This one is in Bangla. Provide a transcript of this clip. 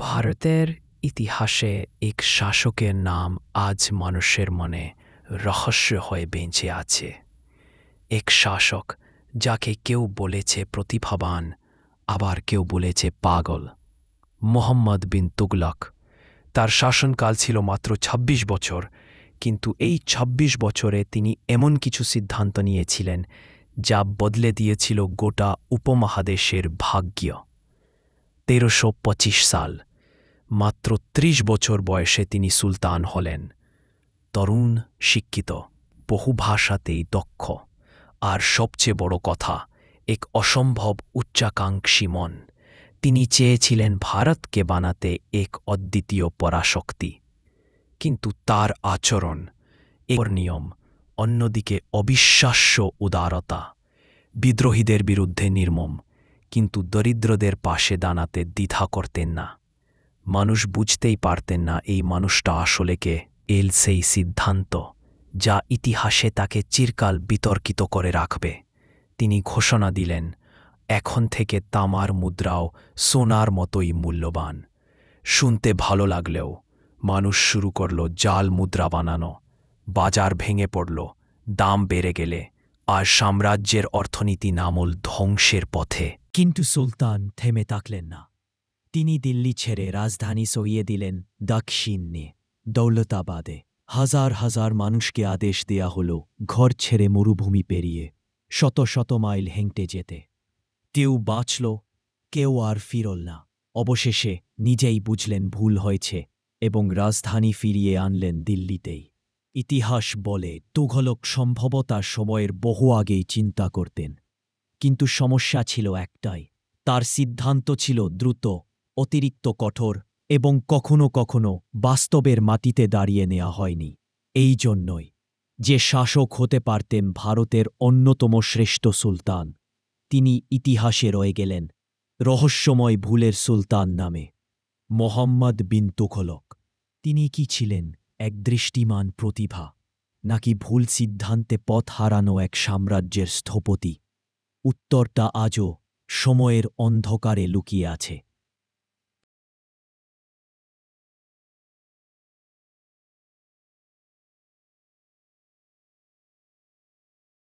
ভারতের ইতিহাসে এক শাসকের নাম আজ মানুষের মনে রহস্য হয়ে বেঁচে আছে। এক শাসক যাকে কেউ বলেছে প্রতিভাবান, আবার কেউ বলেছে পাগল। মুহাম্মদ বিন তুগলক। তার শাসনকাল ছিল মাত্র ২৬ বছর, কিন্তু এই ২৬ বছরে তিনি এমন কিছু সিদ্ধান্ত নিয়েছিলেন যা বদলে দিয়েছিল গোটা উপমহাদেশের ভাগ্য। ১৩২৫ সাল, মাত্র ৩০ বছর বয়সে তিনি সুলতান হলেন। তরুণ, শিক্ষিত, বহু ভাষাতেই দক্ষ, আর সবচেয়ে বড় কথা, এক অসম্ভব উচ্চাকাঙ্ক্ষী মন। তিনি চেয়েছিলেন ভারতকে বানাতে এক অদ্বিতীয় পরাশক্তি। কিন্তু তার আচরণ, এক নিয়ম, অন্যদিকে অবিশ্বাস্য উদারতা। বিদ্রোহীদের বিরুদ্ধে নির্মম, কিন্তু দরিদ্রদের পাশে দাঁড়াতে দ্বিধা করতেন না। মানুষ বুঝতেই পারতেন না এই মানুষটা আসলে কে। সেই সিদ্ধান্ত যা ইতিহাসে তাকে চিরকাল বিতর্কিত করে রাখবে। তিনি ঘোষণা দিলেন, এখন থেকে তামার মুদ্রাও সোনার মতোই মূল্যবান। শুনতে ভালো লাগলেও মানুষ শুরু করল জাল মুদ্রা বানানো। বাজার ভেঙে পড়ল, দাম বেড়ে গেলে, আর সাম্রাজ্যের অর্থনীতি নামল ধ্বংসের পথে। কিন্তু সুলতান থেমে থাকলেন না। তিনি দিল্লি ছেড়ে রাজধানী সরিয়ে দিলেন দক্ষিণে, দৌলতাবাদে। হাজার হাজার মানুষকে আদেশ দেয়া হল ঘর ছেড়ে মরুভূমি পেরিয়ে শত শত মাইল হেঁটে যেতে। কেউ বাঁচল, কেউ আর ফিরল না। অবশেষে নিজেই বুঝলেন ভুল হয়েছে এবং রাজধানী ফিরিয়ে আনলেন দিল্লিতেই। ইতিহাস বলে তুঘলক সম্ভবত সময়ের বহু আগেই চিন্তা করতেন, কিন্তু সমস্যা ছিল একটাই, তার সিদ্ধান্ত ছিল দ্রুত, অতিরিক্ত কঠোর এবং কখনো কখনো বাস্তবের মাটিতে দাঁড়িয়ে নেওয়া হয়নি। এই জন্যই যে শাসক হতে পারতেন ভারতের অন্যতম শ্রেষ্ঠ সুলতান, তিনি ইতিহাসে রয়ে গেলেন রহস্যময় ভুলের সুলতান নামে, মুহাম্মদ বিন তুঘলক। তিনি কি ছিলেন এক দৃষ্টিমান প্রতিভা, নাকি ভুল সিদ্ধান্তে পথ হারানো এক সাম্রাজ্যের স্থপতি? উত্তরটা আজও সময়ের অন্ধকারে লুকিয়ে আছে।